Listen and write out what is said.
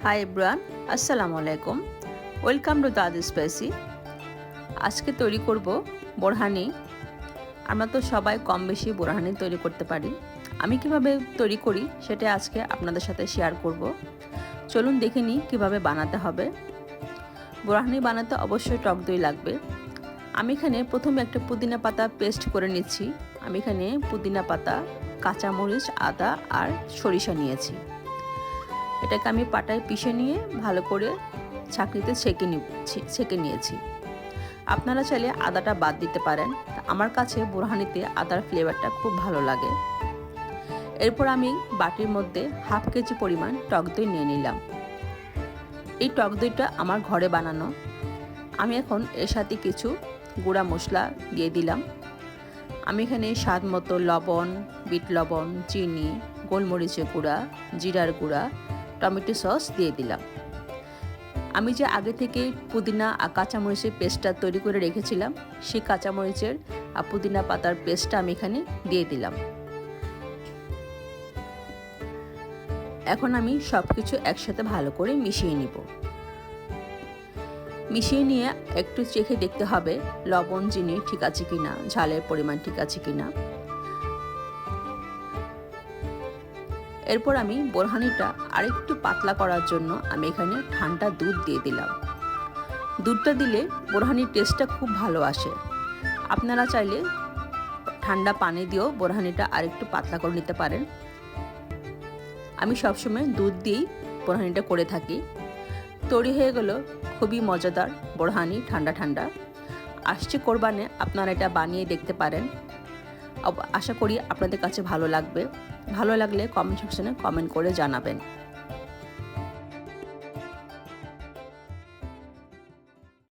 Hi everyone, আসসালামু আলাইকুম। Welcome to দাদি স্পাইসি। আজকে তৈরি করব বোরহানি। আমরা তো সবাই কম বেশি বোরহানি তৈরি করতে পারি। আমি কিভাবে তৈরি করি সেটা আজকে আপনাদের সাথে শেয়ার করব। চলুন দেখে নিই কীভাবে বানাতে হবে। বোরহানি বানাতে অবশ্যই টক দই লাগবে। আমি এখানে প্রথমে একটা পুদিনা পাতা পেস্ট করে নিচ্ছি। আমি এখানে পুদিনা পাতা, কাঁচামরিচ, আদা আর সরিষা নিয়েছি। এটাকে আমি পাটায় পিষে নিয়ে ভালো করে ছাঁকনিতে ছেঁকে নিয়েছি। আপনারা চাইলে আদাটা বাদ দিতে পারেন। আমার কাছে বোরহানিতে আদার ফ্লেভারটা খুব ভালো লাগে। এরপর আমি বাটির মধ্যে হাফ কেজি পরিমাণ টক দই নিয়ে নিলাম। এই টক দইটা আমার ঘরে বানানো। আমি এখন এর সাথে কিছু গুঁড়া মশলা দিয়ে দিলাম। আমি এখানে স্বাদ মতো লবণ, বিট লবণ, চিনি, গোলমরিচের গুঁড়া, জিরার গুঁড়া, টমেটো সস দিয়ে দিলাম। আমি যে আগে থেকে পুদিনা আর কাঁচামরিচের পেস্টটা তৈরি করে রেখেছিলাম, সেই কাঁচামরিচের আর পুদিনা পাতার পেস্টটা আমি এখানে দিয়ে দিলাম। এখন আমি সব কিছু একসাথে ভালো করে মিশিয়ে নিব। মিশিয়ে নিয়ে একটু চেখে দেখতে হবে লবণ, চিনি ঠিক আছে কিনা, ঝালের পরিমাণ ঠিক আছে কিনা। এরপর আমি বোরহানিটা আরেকটু পাতলা করার জন্য আমি এখানে ঠান্ডা দুধ দিয়ে দিলাম। দুধটা দিলে বোরহানির টেস্টটা খুব ভালো আসে। আপনারা চাইলে ঠান্ডা পানি দিয়েও বোরহানিটা আরেকটু পাতলা করে নিতে পারেন। আমি সবসময় দুধ দিয়েই বোরহানিটা করে থাকি। তৈরি হয়ে গেল খুবই মজাদার বোরহানি ঠান্ডা ঠান্ডা। আসছে কোরবানে আপনারা এটা বানিয়ে দেখতে পারেন। আশা করি আপনাদের কাছে ভালো লাগবে। ভালো লাগলে কমেন্ট সেকশনে কমেন্ট করে জানাবেন।